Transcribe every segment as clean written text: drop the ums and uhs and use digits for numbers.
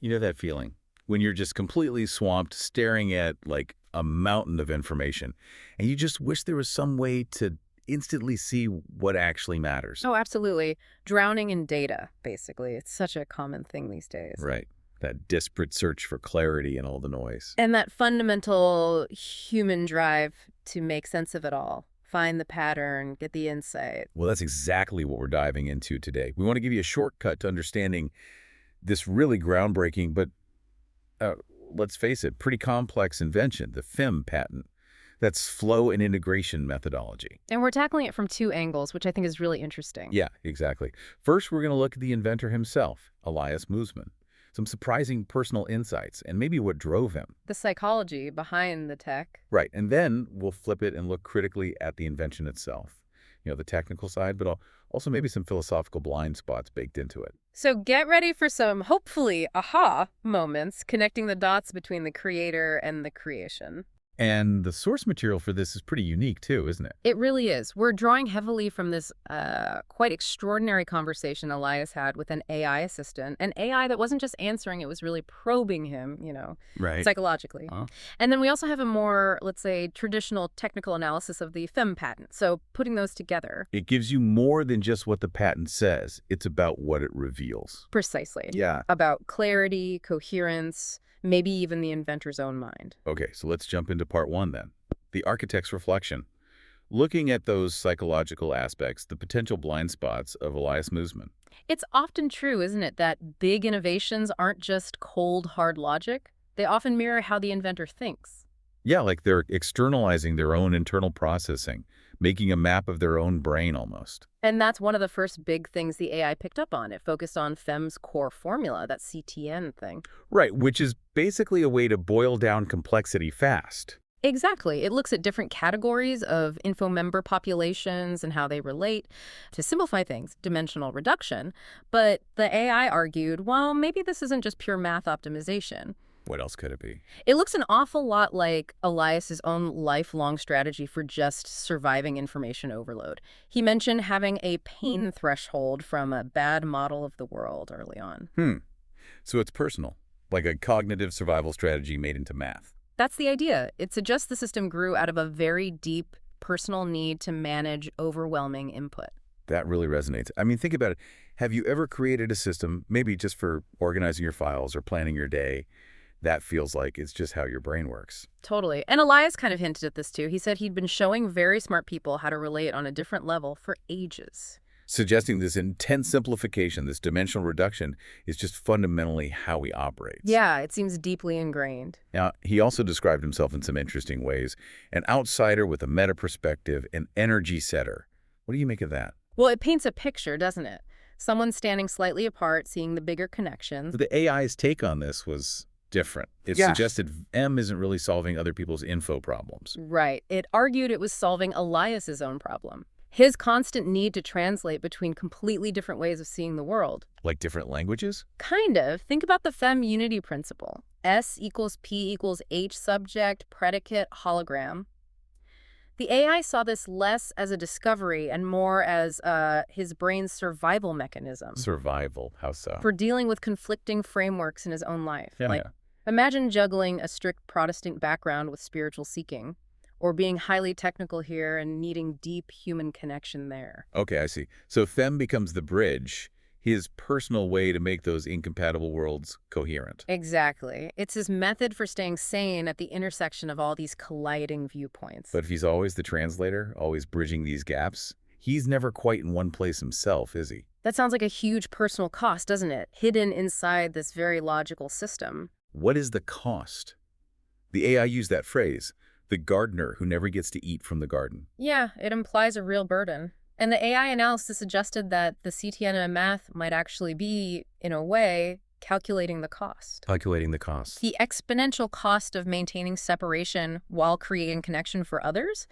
You know that feeling when you're just completely swamped staring at like a mountain of information and you just wish there was some way to instantly see what actually matters. Oh, absolutely. Drowning in data, basically. It's such a common thing these days. Right. That desperate search for clarity in all the noise. And that fundamental human drive to make sense of it all. Find the pattern, get the insight. Well, that's exactly what we're diving into today. We want to give you a shortcut to understanding this really groundbreaking, but let's face it, pretty complex invention, the FIM patent. That's flow and integration methodology. And we're tackling it from two angles, which I think is really interesting. Yeah, exactly. First, we're going to look at the inventor himself, Elias Muzman. Some surprising personal insights and maybe what drove him. The psychology behind the tech. Right, and then we'll flip it and look critically at the invention itself. You know, the technical side, but also maybe some philosophical blind spots baked into it. So get ready for some, hopefully, aha moments connecting the dots between the creator and the creation. And the source material for this is pretty unique too, isn't it? It really is. We're drawing heavily from this quite extraordinary conversation Elias had with an AI assistant, an AI that wasn't just answering, it was really probing him, Right. psychologically. And then we also have a more, let's say, traditional technical analysis of the FIM patent. So putting those together. It gives you more than just what the patent says. It's about what it reveals. Precisely. Yeah. About clarity, coherence, maybe even the inventor's own mind. Okay, so let's jump into part one then. The architect's reflection. Looking at those psychological aspects, the potential blind spots of Elias Muzman. It's often true, isn't it, that big innovations aren't just cold, hard logic. They often mirror how the inventor thinks. Yeah, like they're externalizing their own internal processing, making a map of their own brain almost. And that's one of the first big things the AI picked up on. It focused on FEM's core formula, that CTN thing. Right, which is basically a way to boil down complexity fast. Exactly. It looks at different categories of info member populations and how they relate. To simplify things, dimensional reduction. But the AI argued, well, maybe this isn't just pure math optimization. What else could it be? It looks an awful lot like Elias's own lifelong strategy for just surviving information overload. He mentioned having a pain threshold from a bad model of the world early on. So it's personal, like a cognitive survival strategy made into math. That's the idea. It suggests the system grew out of a very deep personal need to manage overwhelming input. That really resonates. I mean, think about it. Have you ever created a system, maybe just for organizing your files or planning your day, that feels like it's just how your brain works? Totally. And Elias kind of hinted at this too. He said he'd been showing very smart people how to relate on a different level for ages. Suggesting this intense simplification, this dimensional reduction, is just fundamentally how he operates. Yeah, it seems deeply ingrained. Now, he also described himself in some interesting ways. An outsider with a meta perspective, an energy setter. What do you make of that? Well, it paints a picture, doesn't it? Someone standing slightly apart, seeing the bigger connections. The AI's take on this was different. It suggested M isn't really solving other people's info problems. Right. It argued it was solving Elias's own problem. His constant need to translate between completely different ways of seeing the world. Like different languages? Kind of. Think about the FEM unity principle. S equals P equals H subject, predicate, hologram. The AI saw this less as a discovery and more as his brain's survival mechanism. Survival? How so? For dealing with conflicting frameworks in his own life. Yeah. Imagine juggling a strict Protestant background with spiritual seeking, or being highly technical here and needing deep human connection there. Okay, I see. So FEM becomes the bridge, his personal way to make those incompatible worlds coherent. Exactly. It's his method for staying sane at the intersection of all these colliding viewpoints. But if he's always the translator, always bridging these gaps, he's never quite in one place himself, is he? That sounds like a huge personal cost, doesn't it? Hidden inside this very logical system. What is the cost? The AI used that phrase, the gardener who never gets to eat from the garden. Yeah, it implies a real burden. And the AI analysis suggested that the CTN and math might actually be, in a way, calculating the cost. Calculating the cost. The exponential cost of maintaining separation while creating connection for others.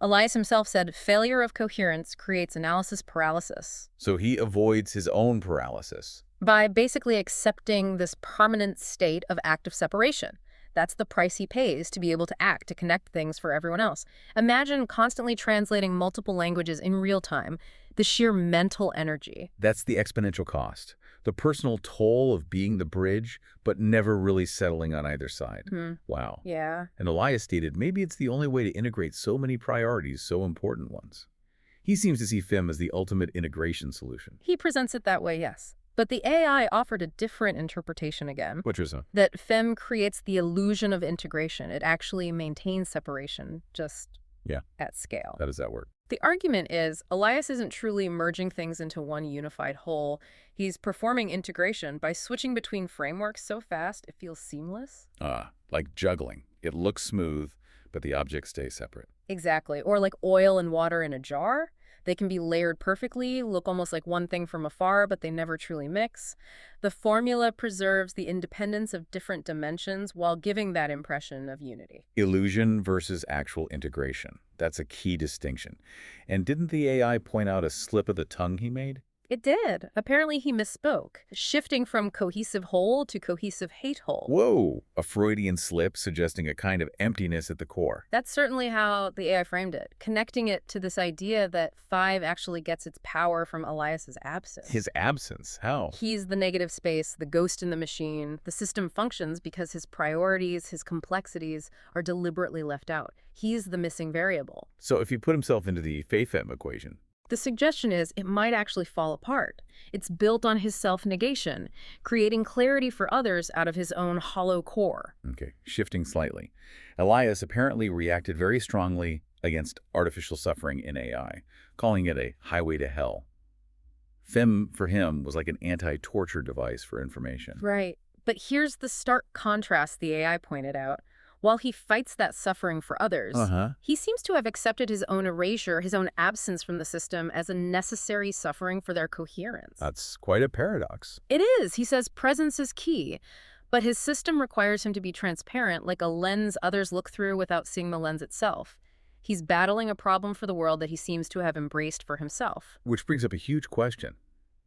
Elias himself said, failure of coherence creates analysis paralysis. So he avoids his own paralysis. By basically accepting this permanent state of active separation. That's the price he pays to be able to act, to connect things for everyone else. Imagine constantly translating multiple languages in real time, the sheer mental energy. That's the exponential cost. The personal toll of being the bridge, but never really settling on either side. Wow. Yeah. And Elias stated maybe it's the only way to integrate so many priorities, so important ones. He seems to see FIM as the ultimate integration solution. He presents it that way, yes. But the AI offered a different interpretation again. Which is That FIM creates the illusion of integration. It actually maintains separation, just at scale. How does that work? The argument is Elias isn't truly merging things into one unified whole. He's performing integration by switching between frameworks so fast it feels seamless. Like juggling. It looks smooth, but the objects stay separate. Exactly. Or like oil and water in a jar. They can be layered perfectly, look almost like one thing from afar, but they never truly mix. The formula preserves the independence of different dimensions while giving that impression of unity. Illusion versus actual integration. That's a key distinction. And didn't the AI point out a slip of the tongue he made? It did. Apparently he misspoke, shifting from cohesive whole to cohesive hate whole. Whoa! A Freudian slip suggesting a kind of emptiness at the core. That's certainly how the AI framed it, connecting it to this idea that 5 actually gets its power from Elias's absence. His absence? How? He's the negative space, the ghost in the machine. The system functions because his priorities, his complexities are deliberately left out. He's the missing variable. So if you put himself into the FIM equation, the suggestion is it might actually fall apart. It's built on his self-negation, creating clarity for others out of his own hollow core. Okay, shifting slightly. Elias apparently reacted very strongly against artificial suffering in AI, calling it a highway to hell. FIM, for him, was like an anti-torture device for information. Right. But here's the stark contrast the AI pointed out. While he fights that suffering for others, he seems to have accepted his own erasure, his own absence from the system as a necessary suffering for their coherence. That's quite a paradox. It is. He says presence is key, but his system requires him to be transparent, like a lens others look through without seeing the lens itself. He's battling a problem for the world that he seems to have embraced for himself. Which brings up a huge question.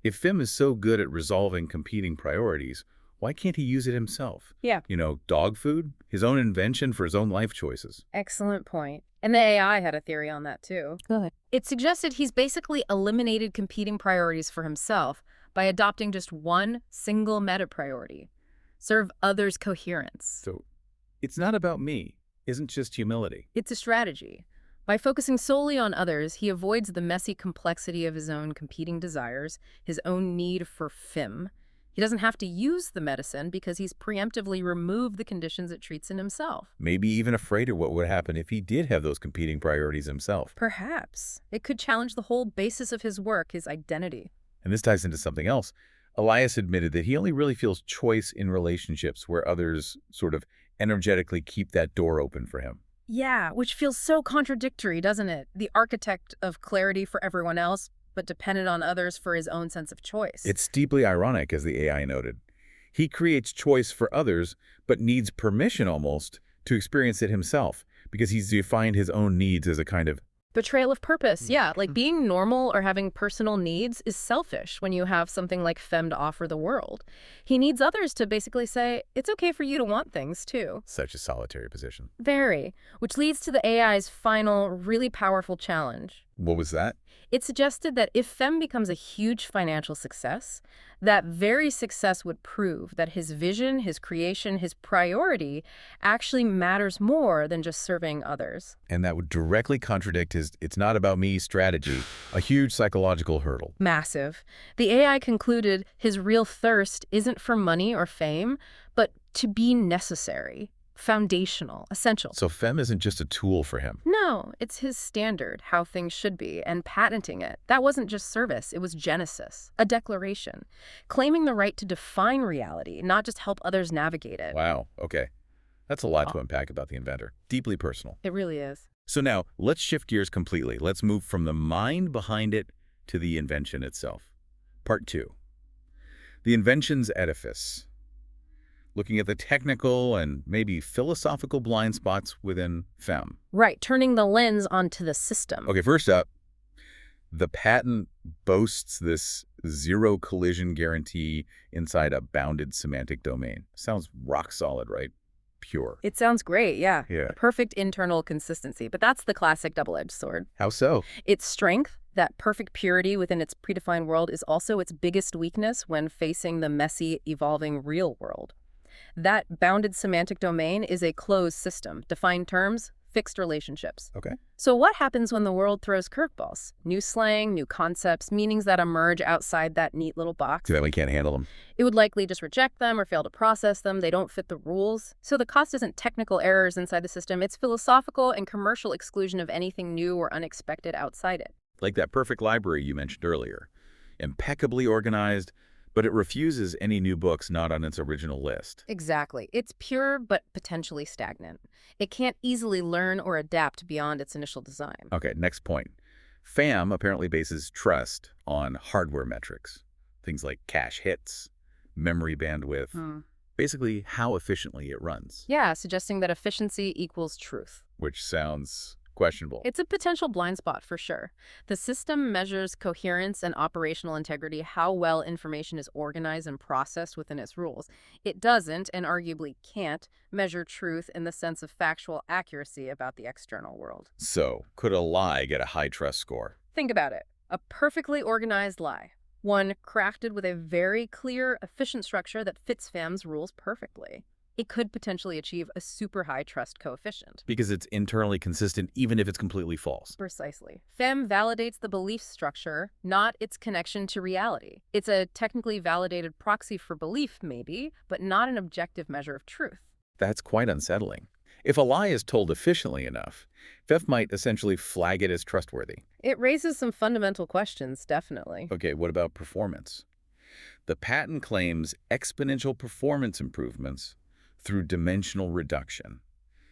If FIM is so good at resolving competing priorities, why can't he use it himself? Yeah. You know, dog food? His own invention for his own life choices. Excellent point. And the AI had a theory on that, too. Good. It suggested he's basically eliminated competing priorities for himself by adopting just one single meta-priority. Serve others' coherence. So, it's not about me. Isn't just humility. It's a strategy. By focusing solely on others, he avoids the messy complexity of his own competing desires, his own need for FIM. He doesn't have to use the medicine because he's preemptively removed the conditions it treats in himself. Maybe even afraid of what would happen if he did have those competing priorities himself. Perhaps. It could challenge the whole basis of his work, his identity. And this ties into something else. Elias admitted that he only really feels choice in relationships where others sort of energetically keep that door open for him. Yeah, which feels so contradictory, doesn't it? The architect of clarity for everyone else, but dependent on others for his own sense of choice. It's deeply ironic, as the AI noted. He creates choice for others, but needs permission almost to experience it himself, because he's defined his own needs as a kind of betrayal of purpose, yeah. Like being normal or having personal needs is selfish when you have something like FIM to offer the world. He needs others to basically say, it's okay for you to want things too. Such a solitary position. Very. Which leads to the AI's final, really powerful challenge. What was that? It suggested that if FIM becomes a huge financial success, that very success would prove that his vision, his creation, his priority actually matters more than just serving others. And that would directly contradict his "it's not about me" strategy, a huge psychological hurdle. Massive. The AI concluded his real thirst isn't for money or fame, but to be necessary. Foundational, essential. So FIM isn't just a tool for him. No, it's his standard, how things should be, and patenting it. That wasn't just service, it was genesis, a declaration, claiming the right to define reality, not just help others navigate it. Wow, okay. That's a lot to unpack about the inventor. Deeply personal. It really is. So now, let's shift gears completely. Let's move from the mind behind it to the invention itself. Part 2. The invention's edifice. Looking at the technical and maybe philosophical blind spots within FIM. Right, turning the lens onto the system. Okay, first up, the patent boasts this zero collision guarantee inside a bounded semantic domain. Sounds rock solid, right? Pure. It sounds great, yeah. Yeah. Perfect internal consistency, but that's the classic double-edged sword. How so? Its strength, That perfect purity within its predefined world is also its biggest weakness when facing the messy, evolving real world. That bounded semantic domain is a closed system, defined terms, fixed relationships. Okay. So what happens when the world throws curveballs? New slang, new concepts, meanings that emerge outside that neat little box? So that we can't handle them. It would likely just reject them or fail to process them. They don't fit the rules. So the cost isn't technical errors inside the system. It's philosophical and commercial exclusion of anything new or unexpected outside it. Like that perfect library you mentioned earlier. Impeccably organized, but it refuses any new books not on its original list. Exactly. It's pure but potentially stagnant. It can't easily learn or adapt beyond its initial design. Okay, next point. FAM apparently bases trust on hardware metrics. Things like cache hits, memory bandwidth, basically how efficiently it runs. Yeah, suggesting that efficiency equals truth. Which sounds questionable. It's a potential blind spot for sure. The system measures coherence and operational integrity, how well information is organized and processed within its rules. It doesn't, and arguably can't, measure truth in the sense of factual accuracy about the external world. So, could a lie get a high trust score? Think about it. A perfectly organized lie. One crafted with a very clear, efficient structure that fits FAM's rules perfectly. It could potentially achieve a super high trust coefficient. Because it's internally consistent even if it's completely false. Precisely. FAM validates the belief structure, not its connection to reality. It's a technically validated proxy for belief, maybe, but not an objective measure of truth. That's quite unsettling. If a lie is told efficiently enough, FIF might essentially flag it as trustworthy. It raises some fundamental questions, definitely. Okay, what about performance? The patent claims exponential performance improvements through dimensional reduction,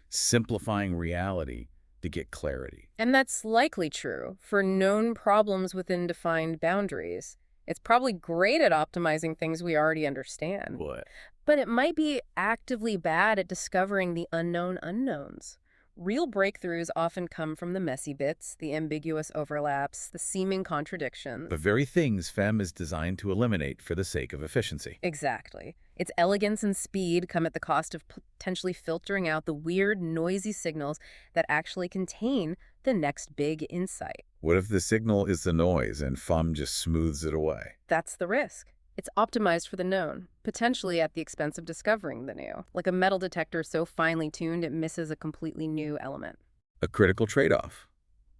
simplifying reality to get clarity. And that's likely true for known problems within defined boundaries. It's probably great at optimizing things we already understand. What? But it might be actively bad at discovering the unknown unknowns. Real breakthroughs often come from the messy bits, the ambiguous overlaps, the seeming contradictions. The very things FEM is designed to eliminate for the sake of efficiency. Exactly. Its elegance and speed come at the cost of potentially filtering out the weird, noisy signals that actually contain the next big insight. What if the signal is the noise and FEM just smooths it away? That's the risk. It's optimized for the known, potentially at the expense of discovering the new, like a metal detector so finely tuned it misses a completely new element. A critical trade-off.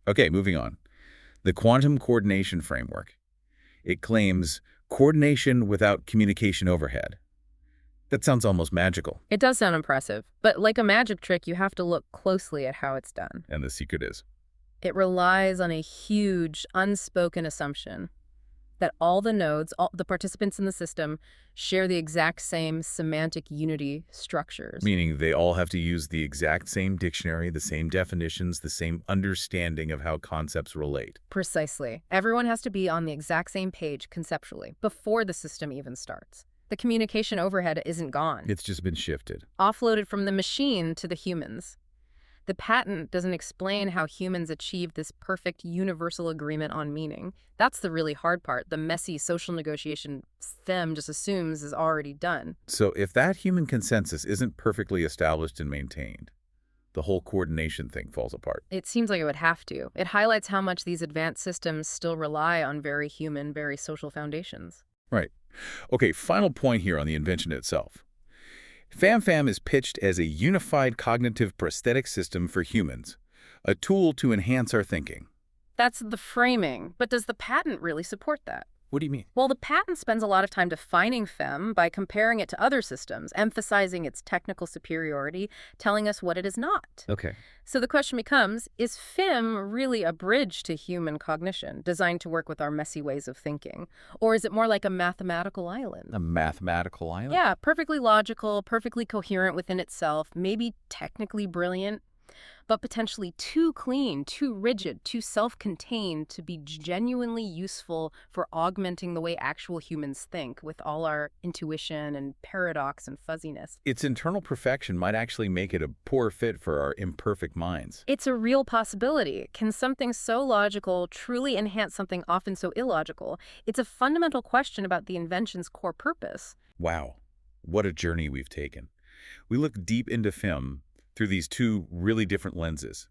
Okay, moving on. The quantum coordination framework. It claims coordination without communication overhead. That sounds almost magical. It does sound impressive, but like a magic trick, you have to look closely at how it's done. And the secret is? It relies on a huge, unspoken assumption that all the nodes, all the participants in the system, share the exact same semantic unity structures. Meaning they all have to use the exact same dictionary, the same definitions, the same understanding of how concepts relate. Precisely. Everyone has to be on the exact same page conceptually before the system even starts. The communication overhead isn't gone. It's just been shifted. Offloaded from the machine to the humans. The patent doesn't explain how humans achieve this perfect universal agreement on meaning. That's the really hard part. The messy social negotiation FEM just assumes is already done. So if that human consensus isn't perfectly established and maintained, the whole coordination thing falls apart. It seems like it would have to. It highlights how much these advanced systems still rely on very human, very social foundations. Right. Okay, final point here on the invention itself. FAM is pitched as a unified cognitive prosthetic system for humans, a tool to enhance our thinking. That's the framing, but does the patent really support that? What do you mean? Well, the patent spends a lot of time defining FEM by comparing it to other systems, emphasizing its technical superiority, telling us what it is not. Okay. So the question becomes, is FEM really a bridge to human cognition, designed to work with our messy ways of thinking? Or is it more like a mathematical island? A mathematical island? Yeah, perfectly logical, perfectly coherent within itself, maybe technically brilliant, but potentially too clean, too rigid, too self-contained to be genuinely useful for augmenting the way actual humans think with all our intuition and paradox and fuzziness. Its internal perfection might actually make it a poor fit for our imperfect minds. It's a real possibility. Can something so logical truly enhance something often so illogical? It's a fundamental question about the invention's core purpose. Wow, what a journey we've taken. We look deep into FIM through these two really different lenses.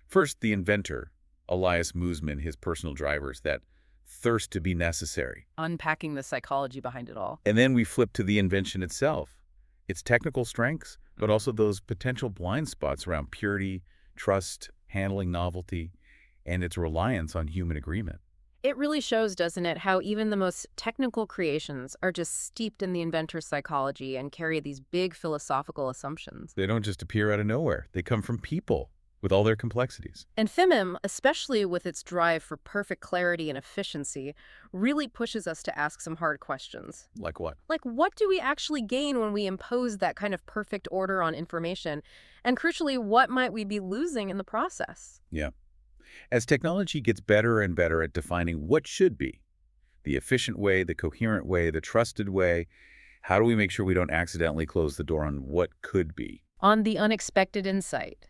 First, the inventor, Elias Muzman, his personal drivers, that thirst to be necessary. Unpacking the psychology behind it all. And then we flip to the invention itself, its technical strengths, but also those potential blind spots around purity, trust, handling novelty, and its reliance on human agreement. It really shows, doesn't it, how even the most technical creations are just steeped in the inventor's psychology and carry these big philosophical assumptions. They don't just appear out of nowhere. They come from people with all their complexities. And FIM, especially with its drive for perfect clarity and efficiency, really pushes us to ask some hard questions. Like what? Like, what do we actually gain when we impose that kind of perfect order on information? And crucially, what might we be losing in the process? Yeah. As technology gets better and better at defining what should be, the efficient way, the coherent way, the trusted way, how do we make sure we don't accidentally close the door on what could be? On the unexpected insight,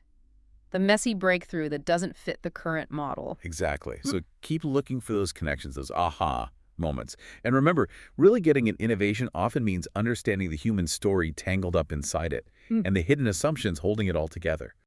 the messy breakthrough that doesn't fit the current model. Exactly. So keep looking for those connections, those aha moments. And remember, really getting an innovation often means understanding the human story tangled up inside it and the hidden assumptions holding it all together.